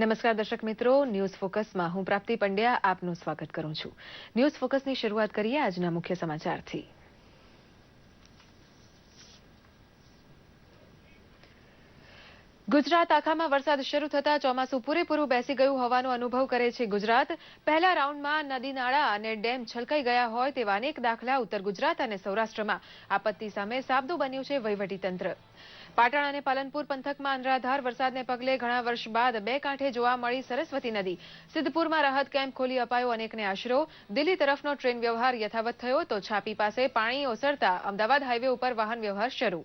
નમસ્કાર દર્શક મિત્રો, ન્યૂઝ ફોકસમાં હું પ્રાપ્તિ પંડ્યા આપનું સ્વાગત કરું છું। ન્યૂઝ ફોકસની શરૂઆત કરીએ આજના મુખ્ય સમાચારથી। ગુજરાત આખામાં વરસાદ શરૂ થતા ચોમાસું પૂરેપૂરું બેસી ગયું હોવાનો અનુભવ કરે છે ગુજરાત। પહેલા રાઉન્ડમાં નદી નાળા અને ડેમ છલકાઈ ગયા હોય તેવા અનેક દાખલા ઉત્તર ગુજરાત અને સૌરાષ્ટ્રમાં આપત્તિ સામે સાબદું બન્યું છે વહીવટીતંત્ર। પાટણ અને પાલનપુર પંથકમાં અનરાધાર વરસાદને પગલે ઘણા વર્ષ બાદ બે કાંઠે જોવા મળી સરસ્વતી નદી। સિદ્ધપુરમાં રાહત કેમ્પ ખોલી અપાયો અનેકને આશરો। દિલ્હી તરફનો ટ્રેન વ્યવહાર યથાવત થયો તો છાપી પાસે પાણી ઓસરતા અમદાવાદ હાઈવે ઉપર વાહન વ્યવહાર શરૂ।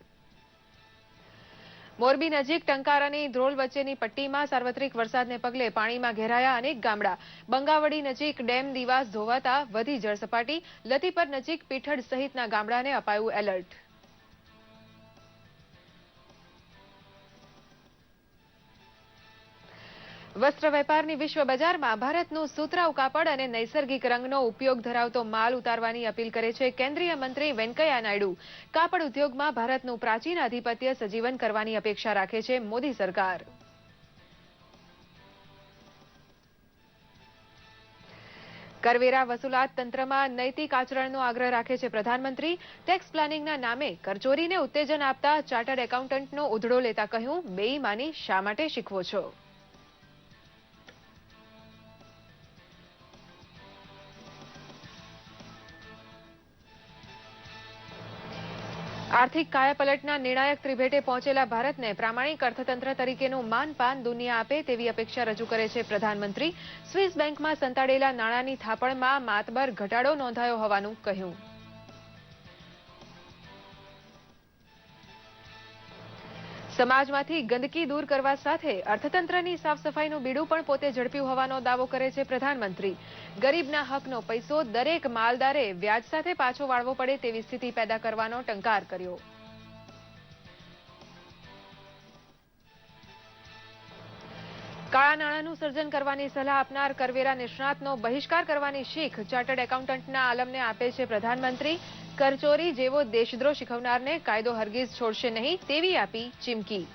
મોરબી નજીક ટંકાર અને ધ્રોલ વચ્ચેની પટ્ટીમાં સાર્વત્રિક વરસાદને પગલે પાણીમાં ઘેરાયા અનેક ગામડા। બંગાવડી નજીક ડેમ દિવાસ ધોવાતા વધી જળસપાટી। લતીપર નજીક પીઠડ સહિતના ગામડાને અપાયું એલર્ટ। વસ્ત્ર વેપારની વિશ્વ બજારમાં ભારતનું સુતરાઉ કાપડ અને નૈસર્ગિક રંગનો ઉપયોગ ધરાવતો માલ ઉતારવાની અપીલ કરે છે કેન્દ્રીય મંત્રી વેંકૈયા નાયડુ। કાપડ ઉદ્યોગમાં ભારતનું પ્રાચીન આધિપત્ય સજીવન કરવાની અપેક્ષા રાખે છે મોદી સરકાર। કરવેરા વસૂલાત તંત્રમાં નૈતિક આચરણનો આગ્રહ રાખે છે પ્રધાનમંત્રી। ટેક્સ પ્લાનિંગના નામે કરચોરીને ઉત્તેજન આપતા ચાર્ટર્ડ એકાઉન્ટન્ટનો ઉધડો લેતા કહ્યું, બેઈમાની શા માટે શીખવો છો? આર્થિક કાયાપલટના નિર્ણાયક ત્રિભેટે પહોંચેલા ભારતને પ્રામાણિક અર્થતંત્ર તરીકેનું માનપાન દુનિયા આપે તેવી અપેક્ષા રજૂ કરે છે પ્રધાનમંત્રી। સ્વિસ બેંકમાં સંતાડેલા નાણાંની થાપણમાં માતબર ઘટાડો નોંધાયો હોવાનું કહ્યું। સમાજમાંથી ગંદકી દૂર કરવા સાથે અર્થતંત્રની સાફ સફાઈનું બીડું પણ પોતે ઝડપ્યું હોવાનો દાવો કરે છે પ્રધાનમંત્રી। ગરીબના હકનો પૈસો દરેક માલદારે વ્યાજ સાથે પાછો વાળવો પડે તેવી સ્થિતિ પેદા કરવાનો ટંકાર કર્યો। કાળા નાણાંનું સર્જન કરવાની સલાહ આપનાર કરવેરા નિષ્ણાતનો બહિષ્કાર કરવાની શીખ ચાર્ટર્ડ એકાઉન્ટન્ટના આલમને આપે છે પ્રધાનમંત્રી। કરચોરી જેવો દેશદ્રોહ શીખવનારને કાયદો હરગીઝ છોડશે નહીં તેવી આપી ચીમકી।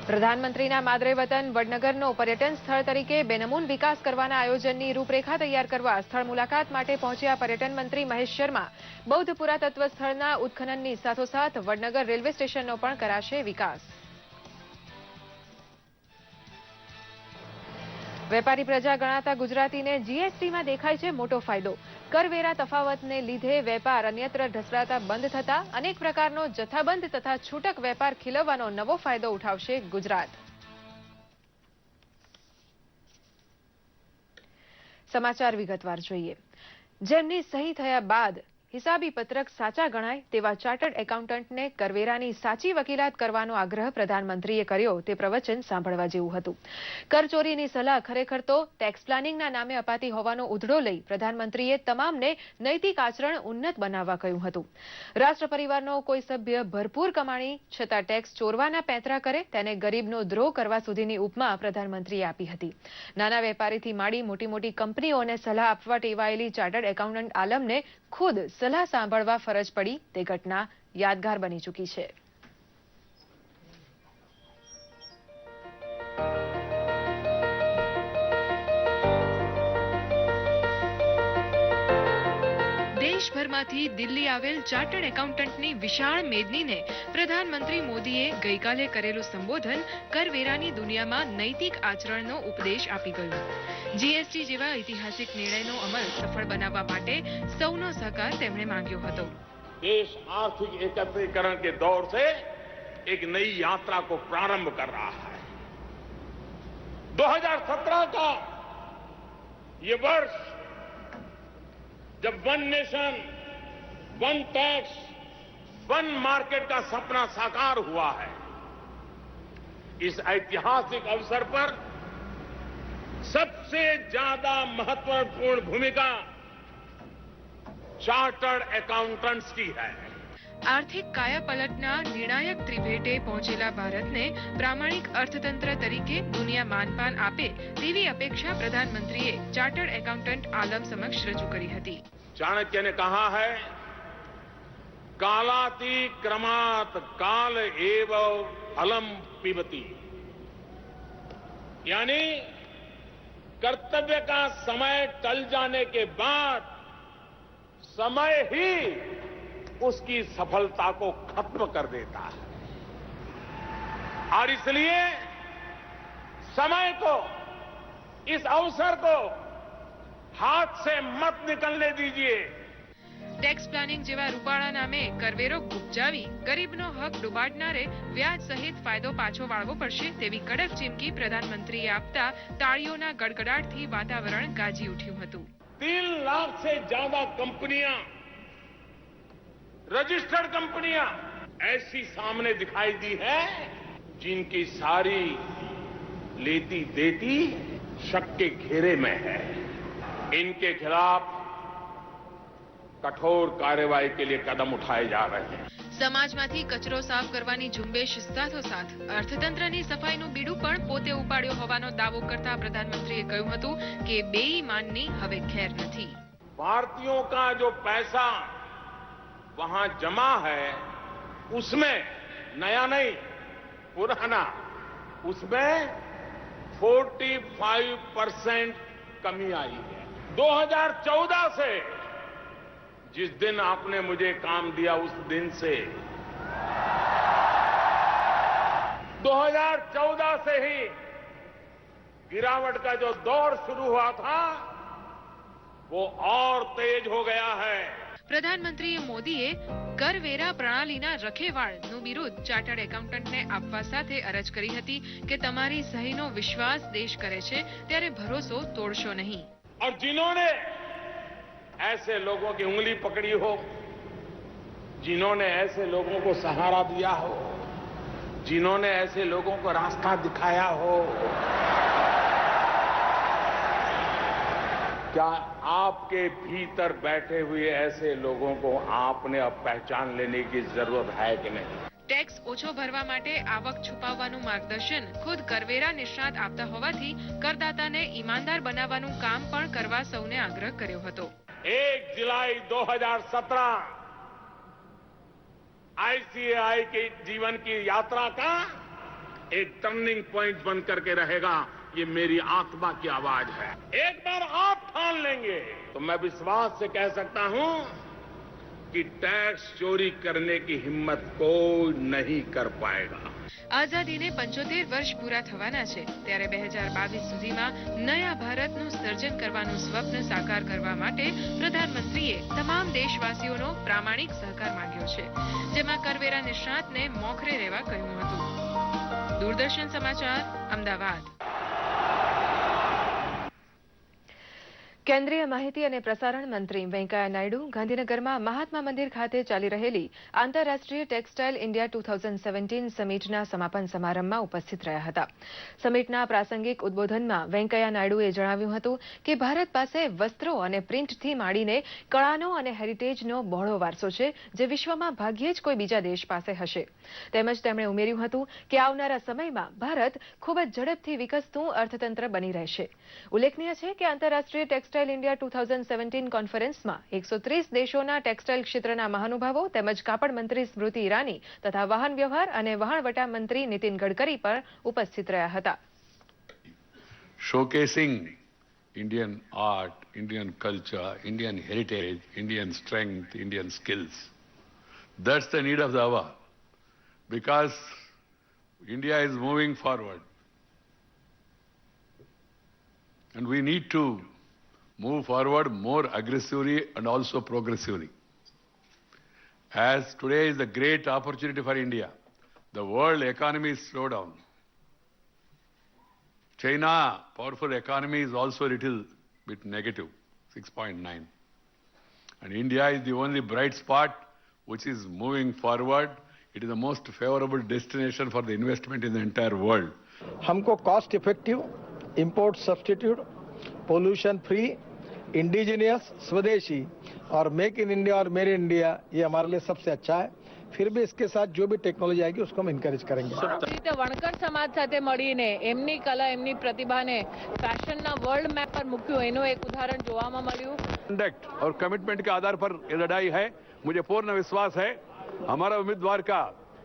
પ્રધાનમંત્રીના માદરે વતન વડનગરનો પર્યટન સ્થળ તરીકે બેનમૂન વિકાસ કરવાના આયોજનની રૂપરેખા તૈયાર કરવા સ્થળ મુલાકાત માટે પહોંચ્યા પર્યટન મંત્રી મહેશ શર્મા। બૌદ્ધ પુરાતત્વ સ્થળના ઉત્ખનનની સાથોસાથ વડનગર રેલવે સ્ટેશનનો પણ કરાશે વિકાસ। વેપારી પ્રજા ગણાતા ગુજરાતીને જીએસટીમાં દેખાય છે મોટો ફાયદો। કરવેરા તફાવતને લીધે વેપાર અન્યત્ર ઢસડાતા બંધ થતા અનેક પ્રકારનો જથ્થાબંધ તથા છૂટક વેપાર ખીલવવાનો નવો ફાયદો ઉઠાવશે ગુજરાત। સમાચાર વિગતવાર જોઈએ। જેમની સહી થયા બાદ હિસાબી પત્રક સાચા ગણાય તેવા ચાર્ટર્ડ એકાઉન્ટન્ટને કરવેરાની સાચી વકીલાત કરવાનો આગ્રહ પ્રધાનમંત્રીએ કર્યો તે પ્રવચન સાંભળવા જેવું હતું। કરચોરીની સલાહ ખરેખર તો ટેક્સ પ્લાનિંગના નામે અપાતી હોવાનો ઉધડો લઈ પ્રધાનમંત્રીએ તમામને નૈતિક આચરણ ઉન્નત બનાવવા કહ્યું હતું। રાષ્ટ્ર પરિવારનો કોઈ સભ્ય ભરપૂર કમાણી છતાં ટેક્સ ચોરવાના પેંતરા કરે તેને ગરીબનો દ્રોહ કરવા સુધીની ઉપમા પ્રધાનમંત્રીએ આપી હતી। નાના વેપારીથી માંડી મોટી મોટી કંપનીઓને સલાહ આપવા ટેવાયેલી ચાર્ટર્ડ એકાઉન્ટન્ટ આલમને ખુદ સલાહ સાંભળવા ફરજ પડી તે ઘટના યાદગાર બની ચૂકી છે। દેશભરમાંથી દિલ્હી આવેલ ચાર્ટર્ડ એકાઉન્ટન્ટની વિશાળ મેદનીને પ્રધાનમંત્રી મોદીએ ગઈકાલે કરેલું સંબોધન કરવેરાની દુનિયામાં નૈતિક આચરણનો ઉપદેશ આપી ગયું। જીએસટી જેવા ઐતિહાસિક નિર્ણયનો અમલ સફળ બનાવવા માટે સૌનો સહકાર તેમણે માંગ્યો હતો। देश आर्थिक एकत्रीकरण के दौर से एक नई यात्रा को प्रारंभ कर रहा है। 2017 का ये वर्ष जब one nation, one tax, one market का सपना साकार हुआ है, इस ऐतिहासिक अवसर पर सबसे ज्यादा महत्वपूर्ण भूमिका चार्टर्ड एकाउंटेंट्स की है। આર્થિક કાયાપલટના નિર્ણાયક ત્રિભેટે પહોંચેલા ભારતને પ્રામાણિક અર્થતંત્ર તરીકે દુનિયા માનપાન આપે તેવી અપેક્ષા પ્રધાનમંત્રીએ ચાર્ટર્ડ એકાઉન્ટન્ટ આલમ સમક્ષ રજૂ કરી હતી। चाणक्य ने कहा है कालातिक्रमात् काल एव फलम पिबती, यानी कर्तव्य का समय टल जाने के बाद समय ही उसकी सफलता को खत्म कर देता है। और इसलिए समय को, इस अवसर को हाथ से मत निकलने दीजिए। ટેક્સ પ્લાનિંગ જેવા રૂપાળા નામે કરવેરો ગુપજાવી ગરીબનો હક ડૂબાડનારે વ્યાજ સહિત ફાયદો પાછો વાળવો પડશે તેવી કડક ચીમકી પ્રધાનમંત્રીએ આપતા તાળીઓના ગડગડાટથી વાતાવરણ ગાજી ઉઠ્યું હતું। 3 लाख से ज्यादा कंपनियां, रजिस्टर्ड कंपनियां ऐसी सामने दिखाई दी है जिनकी सारी लेती देती शक के घेरे में है। इनके खिलाफ कठोर कार्यवाही के लिए कदम उठाए जा रहे हैं। સમાજમાંથી કચરો સાફ કરવાની ઝુંબેશ સાથોસાથ અર્થતંત્રની સફાઈનું બીડું પણ પોતે ઉપાડ્યો હોવાનો દાવો કરતા પ્રધાનમંત્રીએ કહ્યું હતું કે બેઈમાનની હવે ખેર નથી। भारतीयों का जो पैसा वहां जमा है उसमें नया नहीं, पुराना, उसमें 45% कमी आई है। 2014 से, जिस दिन आपने मुझे काम दिया उस दिन से 2014 से ही गिरावट का जो दौर शुरू हुआ था वो और तेज हो गया है। પ્રધાનમંત્રીએ મોદીએ કરવેરા પ્રણાલીના રખેવાળનું બિરુદ ચાર્ટર્ડ એકાઉન્ટન્ટને આપવા સાથે અરજ કરી હતી કે તમારી સહીનો વિશ્વાસ દેશ કરે છે ત્યારે ભરોસો તોડશો નહીં। और जिन्होंने ऐसे लोगों की उंगली पकड़ी हो, जिन्होंने ऐसे लोगों को सहारा दिया हो, जिन्होंने ऐसे लोगों को रास्ता दिखाया हो, क्या आपके भीतर बैठे हुए ऐसे लोगों को आपने अब पहचान लेने की जरूरत है कि नहीं? ટેક્સ ઓછો ભરવા માટે આવક છુપાવવાનું માર્ગદર્શન ખુદ કરવેરા નિષ્ણાત આપતા હોવાથી કરદાતાને ઈમાનદાર બનાવવાનું કામ પણ કરવા સૌને આગ્રહ કર્યો હતો। 1 जुलाई 2017 आईसीएआई के जीवन की यात्रा का एक टर्निंग पॉइंट बनकर के रहेगा। ये मेरी आत्मा की आवाज है। एक बार आप ठान लेंगे तो मैं विश्वास से कह सकता हूं कि टैक्स चोरी करने की हिम्मत कोई नहीं कर पाएगा। આઝાદીને 75 વર્ષ પૂરા થવાના છે ત્યારે 2022 સુધીમાં નયા ભારતનું સર્જન કરવાનું સ્વપ્ન સાકાર કરવા માટે પ્રધાનમંત્રીએ તમામ દેશવાસીઓનો પ્રામાણિક સહકાર માંગ્યો છે, જેમાં કરવેરા નિષ્ણાતને મોખરે રહેવા કહ્યું હતું। દૂરદર્શન સમાચાર, અમદાવાદ। કેન્દ્રીય માહિતી અને પ્રસારણ મંત્રી વેંકૈયા નાયડુ ગાંધીનગરમાં મહાત્મા મંદિર ખાતે ચાલી રહેલી આંતરરાષ્ટ્રીય ટેક્સટાઇલ ઇન્ડિયા 2017 સમિટના સમાપન સમારંભમાં ઉપસ્થિત રહ્યા હતા। સમિટના પ્રાસંગિક ઉદબોધનમાં વેંકૈયા નાયડુએ જણાવ્યું હતું કે ભારત પાસે વસ્ત્રો અને પ્રિન્ટથી માંડીને કળાનો અને હેરિટેજનો બહોળો વારસો છે, જે વિશ્વમાં ભાગ્યે જ કોઈ બીજા દેશ પાસે હશે। તેમજ તેમણે ઉમેર્યું હતું કે આવનારા સમયમાં ભારત ખૂબ જ ઝડપથી વિકસતું અર્થતંત્ર બની રહેશે। ઉલ્લેખનીય છે કે આંતરરાષ્ટ્રીય ટેક્સટાઇલ इंडिया 2017 કોન્ફરન્સમાં 130 દેશોના ટેક્સટાઇલ ક્ષેત્રના મહાનુભાવો તેમજ કાપડ મંત્રી સ્મૃતિ ઈરાની તથા વાહન વ્યવહાર અને વહાણવટા મંત્રી નીતિન ગડકરી પણ ઉપસ્થિત રહ્યા હતા। Showcasing Indian art, Indian culture, Indian heritage, Indian strength, Indian skills. That's the need of the hour, because India is moving forward and we need to move forward more aggressively and also progressively. As today is a great opportunity for India, the world economy is slowed down. China, powerful economy, is also a little bit negative, 6.9. And India is the only bright spot which is moving forward. It is the most favorable destination for the investment in the entire world. हमको cost effective, import substitute, pollution free, indigenous, स्वदेशी और make in India और made in India, ये हमारे लिए सबसे अच्छा है। फिर भी इसके साथ जो भी टेक्नोलॉजी आएगी उसको हम इनकरेज करेंगे। રીતે વણકર સમાજ સાથે મળીને એમની કલા, એમની પ્રતિભાને ફેશનના વર્લ્ડ મેપ પર મૂક્યું, એનું એક ઉદાહરણ જોવામાં મળ્યું। कंडक्ट और कमिटमेंट के आधार पर ये लड़ाई है। मुझे पूर्ण विश्वास है हमारा उम्मीदवार का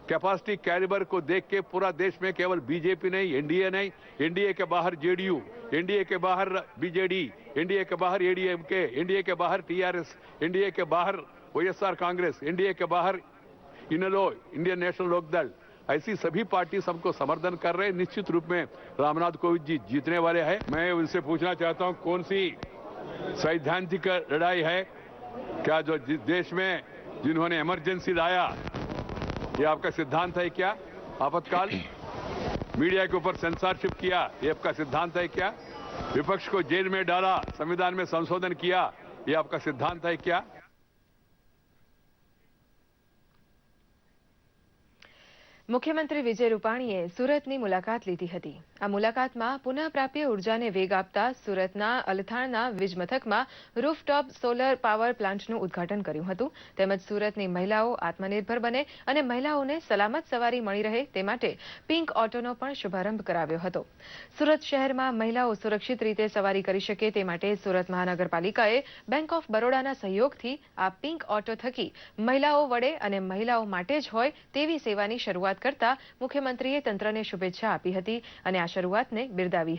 कैपेसिटी कैलिबर को देख के पूरा देश में केवल बीजेपी नहीं, एनडीए के बाहर जेडीयू, एनडीए के बाहर बीजेडी, एनडीए के बाहर एडीएमके, एनडीए के बाहर टीआरएस, एनडीए के बाहर वाईएसआर कांग्रेस, एनडीए के बाहर इनेलो, इंडियन नेशनल लोकदल, ऐसी सभी पार्टी सबको समर्थन कर रहे हैं। निश्चित रूप में रामनाथ कोविंद जी जीतने वाले हैं। मैं उनसे पूछना चाहता हूं कौन सी सैद्धांतिक लड़ाई है? क्या जो देश में जिन्होंने इमरजेंसी लाया, ये आपका सिद्धांत है क्या? आपातकाल, मीडिया के ऊपर सेंसरशिप किया, ये आपका सिद्धांत है क्या? विपक्ष को जेल में डाला, संविधान में संशोधन किया, ये आपका सिद्धांत है क्या? મુખ્યમંત્રી વિજય રૂપાણીએ સુરતની મુલાકાત લીધી હતી. આ મુલાકાતમાં પુનઃપ્રાપ્ય ઉર્જાને વેગ આપતા સુરતના અલથાણના વીજ મથકમાં રૂફટોપ સોલર પાવર પ્લાન્ટનું ઉદ્ઘાટન કર્યું હતું. તેમજ સુરતની મહિલાઓ આત્મનિર્ભર બને અને મહિલાઓને સલામત સવારી મળી રહે તે માટે પિંક ઓટોનો પણ શુભારંભ કરાવ્યો હતો. સુરત શહેરમાં મહિલાઓ સુરક્ષિત રીતે સવારી કરી શકે તે માટે સુરત મહાનગરપાલિકાએ બેંક ઓફ બરોડાના સહયોગથી આ પિંક ઓટો થકી મહિલાઓ વડે અને મહિલાઓ માટે જ હોય તેવી સેવાની શરૂઆત કરતા મુખ્યમંત્રીએ તંત્રને શુભેચ્છા આપી હતી અને આ શરૂઆતને બિરદાવી.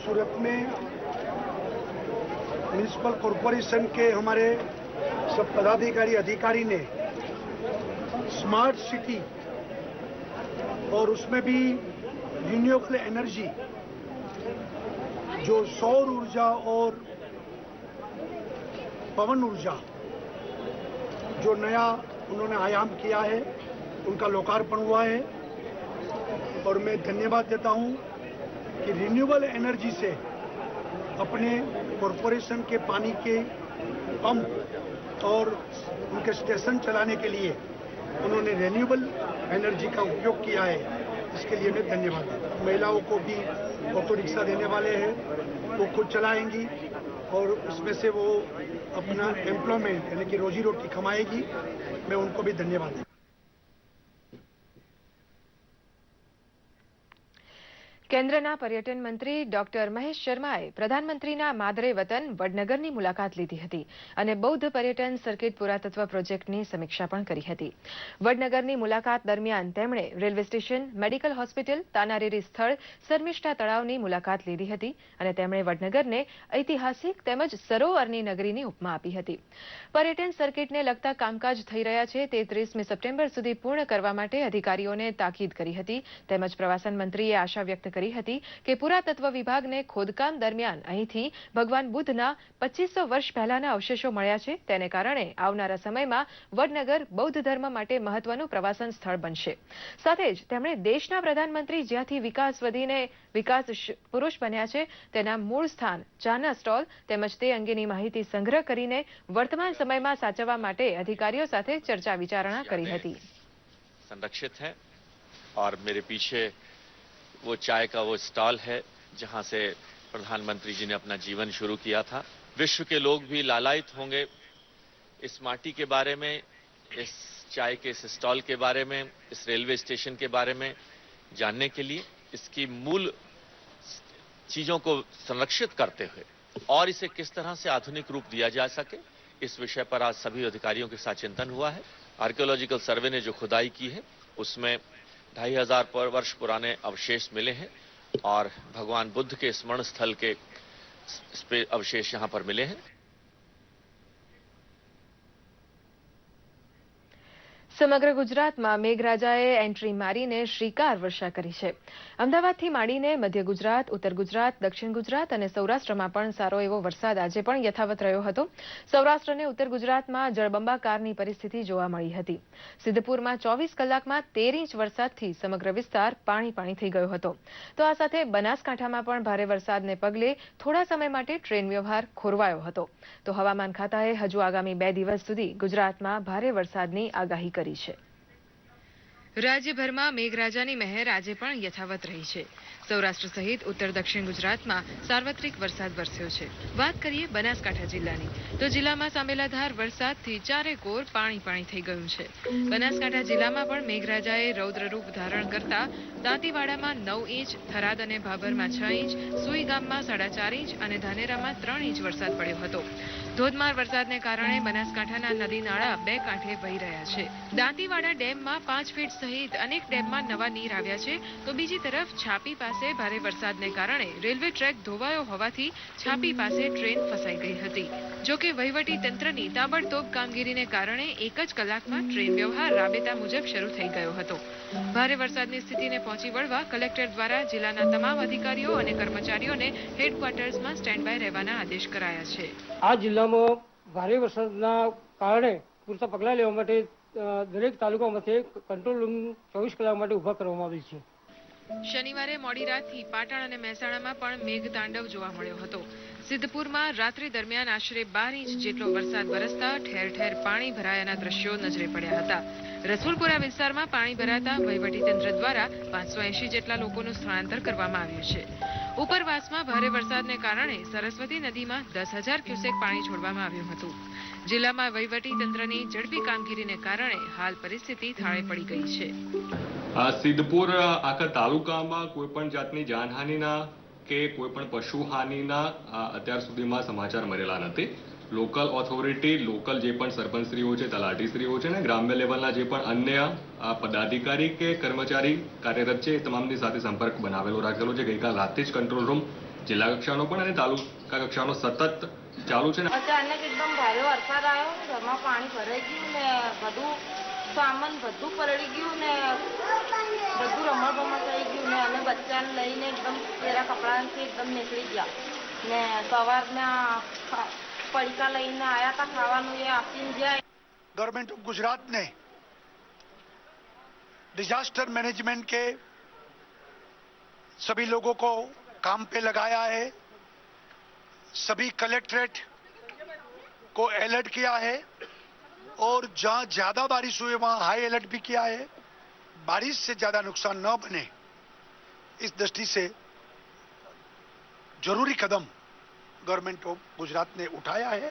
सूरत में म्युनिसिपल कॉरपोरेशन के हमारे सब पदाधिकारी अधिकारी ने स्मार्ट सिटी और उसमें भी रिन्यूएबल एनर्जी जो सौर ऊर्जा और पवन ऊर्जा जो नया उन्होंने आयाम किया है, उनका लोकार्पण हुआ है। और मैं धन्यवाद देता हूं कि रिन्यूएबल एनर्जी से अपने कॉरपोरेशन के पानी के पंप और उनके स्टेशन चलाने के लिए उन्होंने रिन्यूएबल एनर्जी का उपयोग किया है, इसके लिए मैं धन्यवाद देता हूं। महिलाओं को भी ऑटो रिक्शा देने वाले हैं, वो खुद चलाएंगी और उसमें से वो अपना एम्प्लॉयमेंट यानी कि रोजी रोटी कमाएगी। मैं उनको भी धन्यवाद देता हूं। કેન્દ્રના પર્યટન મંત્રી ડોક્ટર મહેશ શર્માએ પ્રધાનમંત્રીના માદરે વતન વડનગરની મુલાકાત લીધી હતી અને બૌદ્ધ પર્યટન સર્કિટ પુરાતત્વ પ્રોજેક્ટની સમીક્ષા પણ કરી હતી. વડનગરની મુલાકાત દરમિયાન તેમણે railway station, medical hospital, Tanariri સ્થળ, શર્મિષ્ઠા તળાવની મુલાકાત લીધી હતી અને તેમણે વડનગરને ઐતિહાસિક તેમજ સરોવરની નગરીની ઉપમા આપી હતી. પર્યટન સર્કિટને લગતા કામકાજ થઈ રહ્યા છે તે 30મી સપ્ટેમ્બર સુધી પૂર્ણ કરવા માટે અધિકારીઓને તાકીદ કરી હતી. તેમજ પ્રવાસન મંત્રીએ આશા વ્યક્ત કરી હતી કે પુરાતત્વ વિભાગને ખોદકામ દરમિયાન અહીંથી ભગવાન બુદ્ધના 2500 વર્ષ પહેલાના અવશેષો મળ્યા છે, તેને કારણે આવનારા સમયમાં વડનગર બૌદ્ધ ધર્મ માટે મહત્વનું પ્રવાસન સ્થળ બનશે. સાથે જ તેમણે દેશના પ્રધાનમંત્રી જ્યાંથી વિકાસ વધીને વિકાસ પુરુષ બન્યા છે તેના મૂળ સ્થાન, ચાના સ્ટોલ તેમજ તે અંગેની માહિતી સંગ્રહ કરીને વર્તમાન સમયમાં સાચવવા માટે અધિકારીઓ સાથે ચર્ચા વિચારણા કરી હતી. संरक्षित है और मेरे पीछे वो चाय का वो स्टॉल है जहां से प्रधानमंत्री जी ने अपना जीवन शुरू किया था. विश्व के लोग भी लालायित होंगे इस माटी के बारे में, इस चाय के इस स्टॉल के बारे में, इस रेलवे स्टेशन के बारे में जानने के लिए. इसकी मूल चीजों को संरक्षित करते हुए और इसे किस तरह से आधुनिक रूप दिया जा सके, इस विषय पर आज सभी अधिकारियों के साथ चिंतन हुआ है. आर्कियोलॉजिकल सर्वे ने जो खुदाई की है उसमें 2500 वर्ष पुराने अवशेष मिले हैं और भगवान बुद्ध के स्मरण स्थल के अवशेष यहां पर मिले हैं. સમગ્ર ગુજરાતમાં મેઘરાજાએ એન્ટ્રી મારીને શ્રીકાર વર્ષા કરી છે. અમદાવાદથી માંડીને મધ્ય ગુજરાત, ઉત્તર ગુજરાત, દક્ષિણ ગુજરાત અને સૌરાષ્ટ્રમાં પણ સારો એવો વરસાદ આજે પણ યથાવત રહ્યો હતો. સૌરાષ્ટ્ર અને ઉત્તર ગુજરાતમાં જળબંબાકારની પરિસ્થિતિ જોવા મળી હતી. સિદ્ધપુરમાં 24 કલાકમાં 13 ઇંચ વરસાદથી સમગ્ર વિસ્તાર પાણી થઈ ગયો હતો. તો આ સાથે બનાસકાંઠામાં પણ ભારે વરસાદને પગલે થોડા સમય માટે ટ્રેન વ્યવહાર ખોરવાયો હતો. તો હવામાન ખાતાએ હજુ આગામી 2 દિવસ સુધી ગુજરાતમાં ભારે વરસાદની આગાહી કરી છે. રાજ્યભરમાં મેઘરાજાની મહેર આજે પણ યથાવત રહી છે. સૌરાષ્ટ્ર સહિત ઉત્તર દક્ષિણ ગુજરાતમાં સાર્વત્રિક વરસાદ વરસ્યો છે. વાત કરીએ બનાસકાંઠા જિલ્લાની, તો જિલ્લામાં સાંબેલાધાર વરસાદથી ચારેકોર પાણી થઈ ગયું છે. બનાસકાંઠા જિલ્લામાં પણ મેઘરાજાએ રૌદ્ર રૂપ ધારણ કરતા દાંતીવાડામાં 9 ઇંચ, થરાદ અને ભાભરમાં 6 ઇંચ, સુઈ ગામમાં 4.5 ઇંચ અને ધાનેરામાં 3 ઇંચ વરસાદ પડ્યો હતો. ધોધમાર વરસાદને કારણે બનાસકાંઠાના નદી નાળા બે કાંઠે વહી રહ્યા છે. દાંતીવાડા ડેમમાં 5 ફીટ સહિત અનેક ડેમમાં નવા નીર આવ્યા છે, તો બીજી તરફ છાપી પાસે ભારે વરસાદને કારણે રેલવે ટ્રેક ધોવાયો હોવાથી છાપી પાસે ટ્રેન ફસાઈ ગઈ હતી. જોકે વહીવટી તંત્રની તાબડતોબ કામગીરીને કારણે 1 જ કલાકમાં ટ્રેન વ્યવહાર રાબેતા મુજબ શરૂ થઈ ગયો હતો. ભારે વરસાદની સ્થિતિને પહોંચી વળવા કલેક્ટર દ્વારા જિલ્લાના તમામ અધિકારીઓ અને કર્મચારીઓને હેડક્વાર્ટર્સમાં સ્ટેન્ડ બાય રહેવાના આદેશ કરાયા છે. આ જિલ્લામાં ભારે વરસાદના કારણે પૂરતા પગલાં લેવા માટે દરેક તાલુકા મથકે કંટ્રોલ રૂમ 24 કલાક માટે ઊભા કરવામાં આવી છે. શનિવારે મોડી રાતથી પાટણ અને મહેસાણામાં પણ મેઘતાંડવ જોવા મળ્યો હતો. સિદ્ધપુરમાં રાત્રિ દરમિયાન આશરે 12 ઇંચ જેટલો વરસાદ વરસતા ઠેર ઠેર પાણી ભરાયાના દ્રશ્યો નજરે પડ્યા હતા. રસુલપુરા વિસ્તારમાં પાણી ભરાતા વહીવટીતંત્ર દ્વારા 580 જેટલા લોકોનું સ્થળાંતર કરવામાં આવ્યું છે. ઉપરવાસમાં ભારે વરસાદને કારણે સરસ્વતી નદીમાં 10,000 ક્યુસેક પાણી છોડવામાં આવ્યું હતું. જિલ્લામાં વહીવટી તંત્રની ઝડપી કામગીરીને કારણે હાલ પરિસ્થિતિ થાળે પડી ગઈ છે. સિદ્ધપુર આખા તાલુકામાં કોઈ પણ જાતની જાનહાનિના કે કોઈ પણ પશુહાનિના અત્યાર સુધીમાં સમાચાર મળેલા નથી. લોકલ ઓથોરિટી, લોકલ જે પણ સરપંચશ્રીઓ છે, તલાટીશ્રીઓ છે ને ગ્રામ્ય લેવલના જે પણ અન્ય પદાધિકારી કે કર્મચારી કાર્યરત છે એ તમામની સાથે સંપર્ક બનાવેલો રાખેલો છે. ગઈકાલ રાતથી જ કંટ્રોલ રૂમ જિલ્લા કક્ષાનો પણ અને તાલુકા કક્ષાનો સતત ચાલુ છે. અચાનક એકદમ ભારે વરસાદ આવ્યો, ઘરમાં પાણી ભરાઈ ગયું ને બધું સામાન બધું પલળી ગયું ને બધું રમણ થઈ ગયું ને અમે બચ્ચાને લઈને એકદમ પહેલા કપડાથી એકદમ નીકળી ગયા ને સવારના पड़िका लेने आया था खावानू ये आपीने जाए. गवर्नमेंट ऑफ गुजरात ने डिजास्टर मैनेजमेंट के सभी लोगों को काम पे लगाया है. सभी कलेक्ट्रेट को अलर्ट किया है और जहां ज्यादा बारिश हुई वहां हाई अलर्ट भी किया है. बारिश से ज्यादा नुकसान न बने इस दृष्टि से जरूरी कदम गवर्नमेंट ऑफ गुजरात ने उठाया है.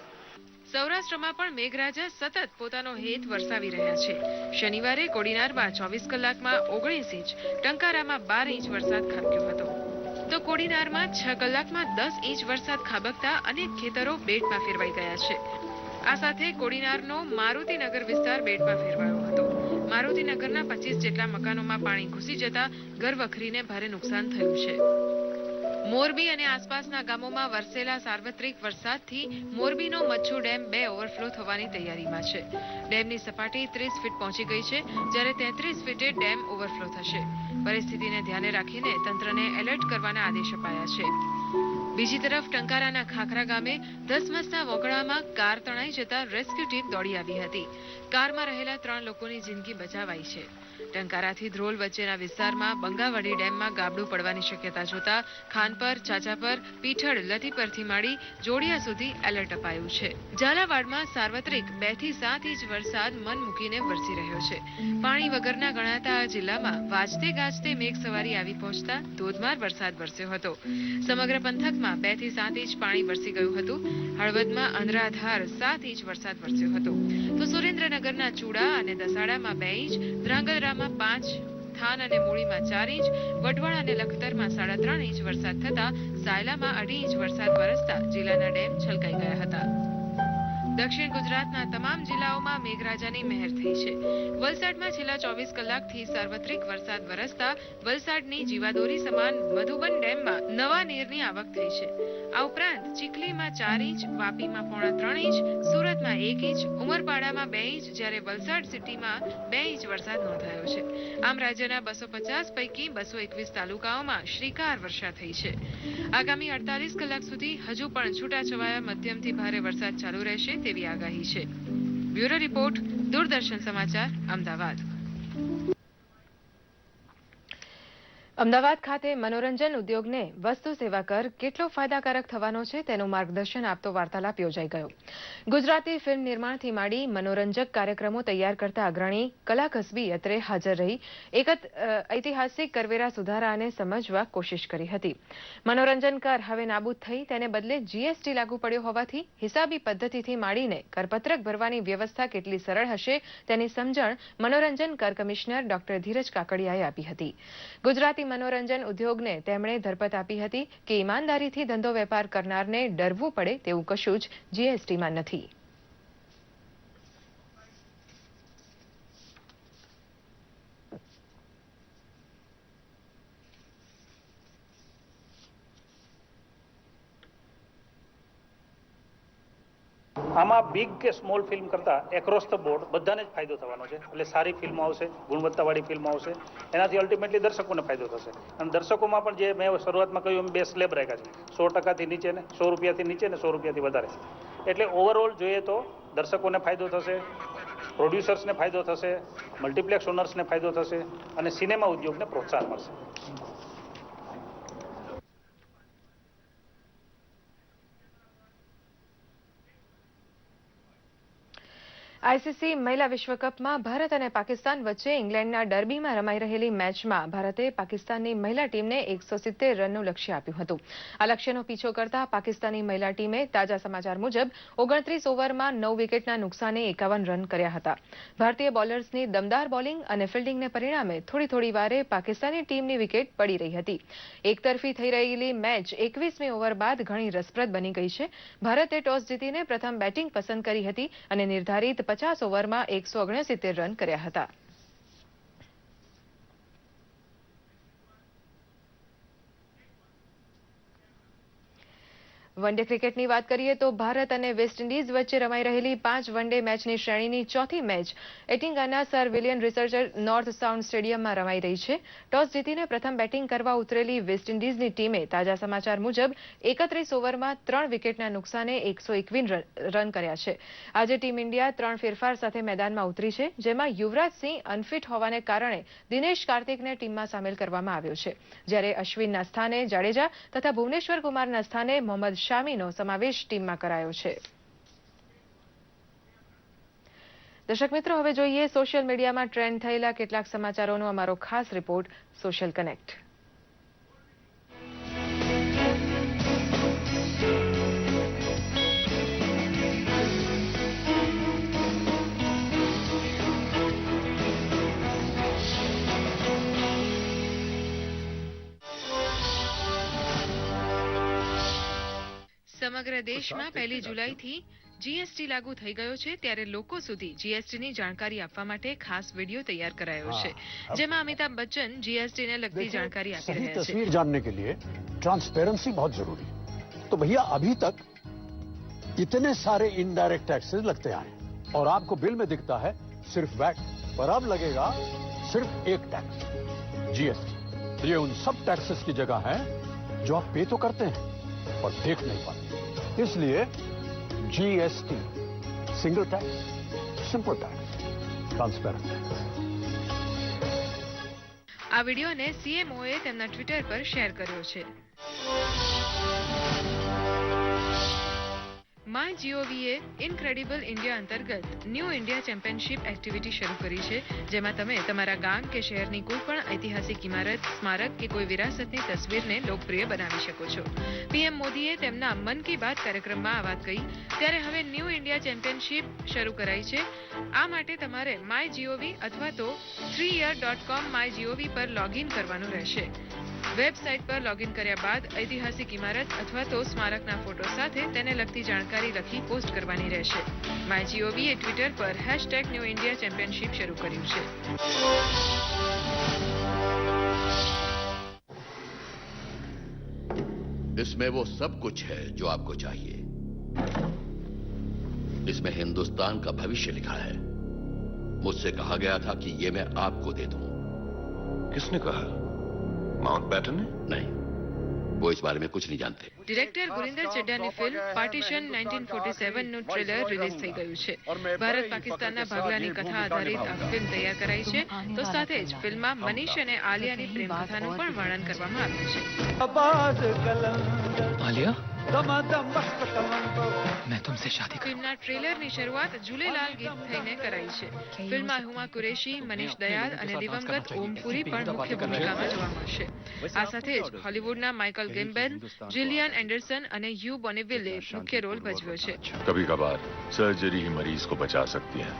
સૌરાષ્ટ્રમાં પણ મેઘરાજા સતત પોતાનો હેત વરસાવી રહ્યા છે. શનિવારે કોડીનારમાં 24 કલાકમાં 19 ઇંચ, ટંકારામાં 12 ઇંચ વરસાદ ખાબક્યો હતો. તો કોડીનારમાં 6 કલાકમાં 10 ઇંચ વરસાદ ખાબકતા અનેક ખેતરો બેટમાં ફેરવાઈ ગયા છે. આ સાથે કોડીનારનો મારુતિનગર વિસ્તાર બેટમાં ફેરવાયો હતો. મારુતિનગરના 25 જેટલા મકાનોમાં પાણી ઘૂસી જતા ઘરવખરીને ભારે નુકસાન થયું છે. મોરબી અને આસપાસના ગામોમાં વરસેલા સાર્વત્રિક વરસાદથી મોરબીનો મચ્છુ ડેમ 2 ઓવરફ્લો થવાની તૈયારીમાં છે. ડેમની સપાટી 30 ફીટ પહોંચી ગઈ છે, જ્યારે 33 ફીટે ડેમ ઓવરફ્લો થશે. પરિસ્થિતિને ધ્યાને રાખીને તંત્રને એલર્ટ કરવાના આદેશ અપાયા છે. બીજી તરફ ટંકારાના ખાખરા ગામે ધસમસના વોકળામાં કાર તણાઈ જતા રેસ્ક્યુ ટીમ દોડી આવી હતી. કારમાં રહેલા 3 લોકોની જિંદગી બચાવાઈ છે. ટંકારાથી ધ્રોલ વચ્ચેના વિસ્તારમાં બંગાવડી ડેમમાં ગાબડું પડવાની શક્યતા જોતા ખાનપર, ચાચાપર, પીઠળ, લતીપરથી માંડી જોડિયા સુધી એલર્ટ અપાયું છે. ઝાલાવાડમાં સાર્વત્રિક 2 થી 7 ઇંચ વરસાદ મન મૂકીને વરસી રહ્યો છે. પાણી વગરના ગણાતા આ જિલ્લામાં વાજતે ગાજતે મેઘ સવારી આવી પહોંચતા ધોધમાર વરસાદ વરસ્યો હતો. સમગ્ર પંથકમાં 2 થી 7 ઇંચ પાણી વરસી ગયું હતું. હળવદમાં અનરાધાર 7 ઇંચ વરસાદ વરસ્યો હતો. તો સુરેન્દ્રનગરના ચૂડા અને દસાડામાં 2 ઇંચ, ધ્રાંગધ્રામાં 5, થાન અને મૂળીમાં 4 ઇંચ, વટવાડ અને લખતરમાં 3.5 ઇંચ વરસાદ થતા સાયલામાં 2.5 ઇંચ વરસાદ વરસતા જિલ્લાના ડેમ છલકાઈ ગયા હતા. દક્ષિણ ગુજરાતના તમામ જિલ્લાઓમાં મેઘરાજાની મહેર થઈ છે. વલસાડમાં છેલ્લા 24 કલાકથી સાર્વત્રિક વરસાદ વરસતા વલસાડની જીવાદોરી સમાન મધુબન ડેમમાં નવા નીરની આવક થઈ છે. આ ઉપરાંત ચીખલીમાં 4 ઇંચ, વાપીમાં 3.5 ઇંચ, સુરતમાં 1 ઇંચ, ઉમરપાડામાં 2 ઇંચ, જ્યારે વલસાડ સિટીમાં 2 ઇંચ વરસાદ નોંધાયો છે. આમ રાજ્યના 250 પૈકી 221 તાલુકાઓમાં શ્રીકાર વર્ષા થઈ છે. આગામી 48 કલાક સુધી હજુ પણ છૂટાછવાયા મધ્યમથી ભારે વરસાદ ચાલુ રહેશે તેવી આગાહી છે. બ્યુરો રિપોર્ટ, દૂરદર્શન સમાચાર, અમદાવાદ. અમદાવાદ ખાતે મનોરંજન ઉદ્યોગને વસ્તુ સેવા કર કેટલો ફાયદાકારક થવાનો છે તેનું માર્ગદર્શન આપતો વાર્તાલાપ યોજાઈ ગયો. ગુજરાતી ફિલ્મ નિર્માણથી માંડી મનોરંજક કાર્યક્રમો તૈયાર કરતા અગ્રણી કલાકસબી અત્રે હાજર રહી ઐતિહાસિક કરવેરા સુધારાને સમજવા કોશિશ કરી હતી. મનોરંજન કર હવે નાબૂદ થઈ તેને બદલે જીએસટી લાગુ પડ્યો હોવાથી હિસાબી પદ્ધતિથી માંડીને કરપત્રક ભરવાની વ્યવસ્થા કેટલી સરળ હશે તેની સમજણ મનોરંજન કર કમિશનર ડોક્ટર ધીરજ કાકડિયાએ આપી હતી. ગુજરાતી મનોરંજન ઉદ્યોગને તેમણે ધરપત આપી હતી કે ઈમાનદારીથી ધંધો વેપાર કરનારને ડરવું પડે તેવું કશું જ જીએસટીમાં નથી. આમાં બિગ કે સ્મોલ ફિલ્મ કરતા એક્રોસ ધ બોર્ડ બધાને જ ફાયદો થવાનો છે. એટલે સારી ફિલ્મો આવશે, ગુણવત્તાવાળી ફિલ્મો આવશે, એનાથી અલ્ટિમેટલી દર્શકોને ફાયદો થશે. અને દર્શકોમાં પણ જે મેં શરૂઆતમાં કહ્યું એમ બે સ્લેબ રાખ્યા છે, 100%થી નીચે ને 100 રૂપિયાથી નીચે ને 100 રૂપિયાથી વધારે. એટલે ઓવરઓલ જોઈએ તો દર્શકોને ફાયદો થશે, પ્રોડ્યુસર્સને ફાયદો થશે, મલ્ટીપ્લેક્સ ઓનર્સને ફાયદો થશે અને સિનેમા ઉદ્યોગને પ્રોત્સાહન મળશે. આઈસીસી મહિલા વિશ્વકપમાં ભારત અને પાકિસ્તાન વચ્ચે ઇંગ્લેન્ડના ડર્બીમાં રમાઈ રહેલી મેચમાં ભારતે પાકિસ્તાનની મહિલા ટીમને 170 રનનું લક્ષ્ય આપ્યું હતું. આ લક્ષ્યનો પીછો કરતા પાકિસ્તાની મહિલા ટીમે તાજા સમાચાર મુજબ 29 ઓવરમાં 9 વિકેટના નુકસાને 51 રન કર્યા હતા. ભારતીય બોલર્સની દમદાર બોલિંગ અને ફિલ્ડિંગને પરિણામે થોડી વારે પાકિસ્તાની ટીમની વિકેટ પડી રહી હતી. એકતરફી થઈ રહેલી મેચ 21મી ઓવર બાદ ઘણી રસપ્રદ બની ગઈ છે. ભારતે ટોસ જીતીને પ્રથમ બેટિંગ પસંદ કરી હતી અને નિર્ધારિત 50 ઓવરમાં 169 રન કર્યા હતા. વનડે ક્રિકેટની વાત કરીએ તો ભારત અને વેસ્ટ ઇન્ડિઝ વચ્ચે રમાઈ રહેલી 5 વનડે મેચની શ્રેણીની ચોથી મેચ એટિંગાના sir William Richards North Sound સ્ટેડિયમમાં રમાઈ રહી છે. ટોસ જીતીને પ્રથમ બેટિંગ કરવા ઉતરેલી વેસ્ટ ઇન્ડિઝની ટીમે તાજા સમાચાર મુજબ 31 ઓવરમાં 3 વિકેટના નુકસાને 121 રન કર્યા છે. આજે ટીમ ઇન્ડિયા 3 ફેરફાર સાથે મેદાનમાં ઉતરી છે, જેમાં યુવરાજ સિંહ અનફિટ હોવાને કારણે દિનેશ કાર્તિકને ટીમમાં સામેલ કરવામાં આવ્યો છે, જ્યારે અશ્વિનના સ્થાને જાડેજા તથા ભુવનેશ્વર કુમારના સ્થાને મોહમ્મદ શામીનો સમાવેશ ટીમમાં કરાયો છે. દર્શક મિત્રો, હવે જોઈએ સોશિયલ મીડિયામાં ટ્રેન્ડ થયેલા કેટલાક સમાચારોનો અમારો ખાસ રિપોર્ટ સોશિયલ કનેક્ટ. સમગ્ર દેશમાં 1 જુલાઈથી જીએસટી લાગુ થઈ ગયો છે, ત્યારે લોકો સુધી જીએસટીની જાણકારી આપવા માટે ખાસ વિડીયો તૈયાર કરાયો છે, જેમાં અમિતાભ બચ્ચન જીએसटी ने लगती जानकारी આપી રહ્યા છે. तस्वीर जानने के लिए ट्रांसपेरेंसी बहुत जरूरी है. तो भैया अभी तक इतने सारे इनडायरेक्ट टैक्सेस लगते आए और आपको बिल में दिखता है सिर्फ वैट, पर अब लगेगा सिर्फ एक टैक्स, जीएसटी. ये उन सब टैक्सेस की जगह है जो आप पे तो करते हैं पर देख नहीं पाते. इसलिए GST, single tax, simple tax, transparent. આ વિડીયોને સીએમઓએ તેમના ટ્વિટર પર શેર કર્યો છે. માય જીઓવીએ ઇનક્રેડિબલ ઇન્ડિયા અંતર્ગત ન્યૂ ઇન્ડિયા ચેમ્પિયનશિપ એક્ટિવિટી શરૂ કરી છે, જેમાં તમે તમારા ગામ કે શહેરની કોઈ પણ ઐતિહાસિક ઇમારત, સ્મારક કે કોઈ વિરાસતની તસવીરને લોકપ્રિય બનાવી શકો છો. પીએમ મોદીએ તેમના મન કી બાત કાર્યક્રમમાં આ વાત કહી, ત્યારે હવે ન્યૂ ઇન્ડિયા ચેમ્પિયનશિપ શરૂ કરાઈ છે. આ માટે તમારે માય જીઓવી અથવા તો 3year.com માય જીઓવી પર લોગિન કરવાનું રહેશે. વેબસાઇટ પર લોગિન કર્યા બાદ ઐતિહાસિક ઇમારત અથવા તો સ્મારકના ફોટો સાથે તેને લગતી જાણકારી લખી પોસ્ટ કરવાની રહેશે. માય જીઓવીએ ટ્વિટર પર #ન્યૂ ઇન્ડિયા ચેમ્પિયનશિપ શરૂ કર્યું છે. इसमें वो सब कुछ है जो आपको चाहिए. इसमें हिंदुस्तान का भविष्य लिखा है. मुझसे कहा गया था कि ये मैं आपको दे दूं. किसने कहा? माउंटबेटन ने? नहीं, वो इस बारे में कुछ नहीं जानते। ડિરેક્ટર ગુરિન્દર ચડ્ડાની ફિલ્મ પાર્ટીશન 1947 નું ટ્રેલર રિલીઝ થઈ ગયું છે. ભારત પાકિસ્તાનના ભાગલાની કથા આધારિત આ ફિલ્મ તૈયાર કરાઈ છે. તો સાથે જ ફિલ્મમાં મનીષ અને આલિયાની પ્રેમ કથાનું પણ વર્ણન કરવામાં આવ્યું છે. आलिया मैं तुमसे शादी ફિલ્મના ટ્રેલરની શરૂઆત ઝૂલેલાલ ગીત થઈને કરાઈ છે. ફિલ્મમાં હુમા કુરેશી, મનીષ દયાલ અને દિવંગત ઓમ પુરી પણ મુખ્ય ભૂમિકામાં જોવા મળશે. આ સાથે જ હોલિવૂડના માઇકલ ગેમ્બેન, जिलियन एंडरसन અને હ્યુ બોનેવિલે મુખ્ય રોલ ભજવ્યો છે. कभी कभार सर्जरी ही मरीज को बचा सकती है.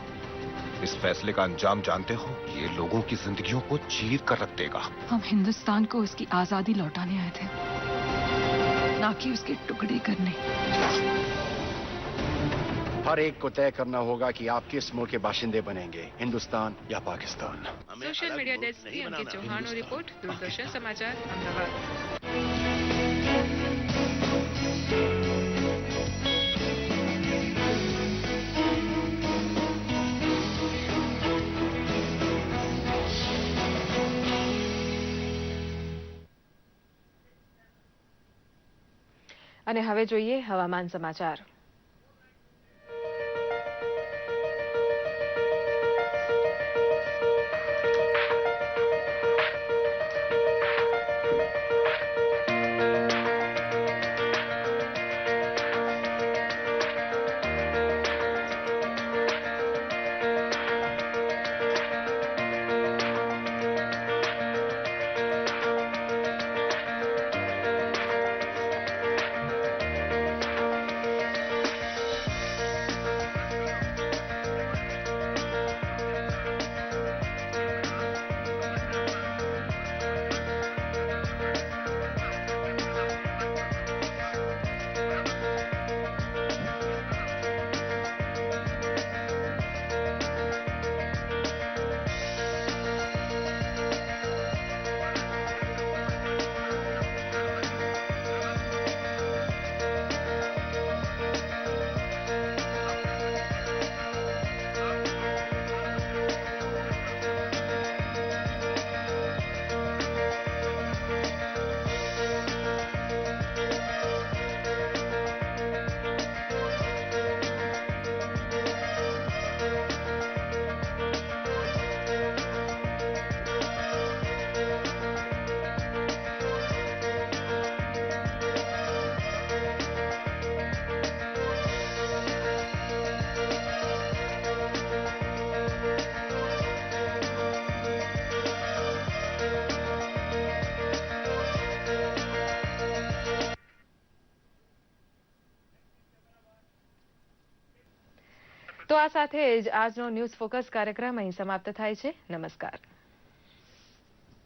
इस फैसले का अंजाम जानते हो? ये लोगों की जिंदगियों को चीर कर रख देगा. हम हिंदुस्तान को उसकी आजादी लौटाने आए थे, ना कि उसके टुकड़े करने. हर एक को तय करना होगा कि आप किस मुल्क के बाशिंदे बनेंगे, हिंदुस्तान या पाकिस्तान. સોશિયલ મીડિયા ડેસ્કથી અંકિત ચૌહાણનો રિપોર્ટ, દૂરદર્શન સમાચાર, અમદાવાદ. અને હવે જોઈએ હવામાન સમાચાર. તો આ સાથે જ આજનો ન્યૂઝ ફોકસ કાર્યક્રમ અહીં સમાપ્ત થાય છે. નમસ્કાર.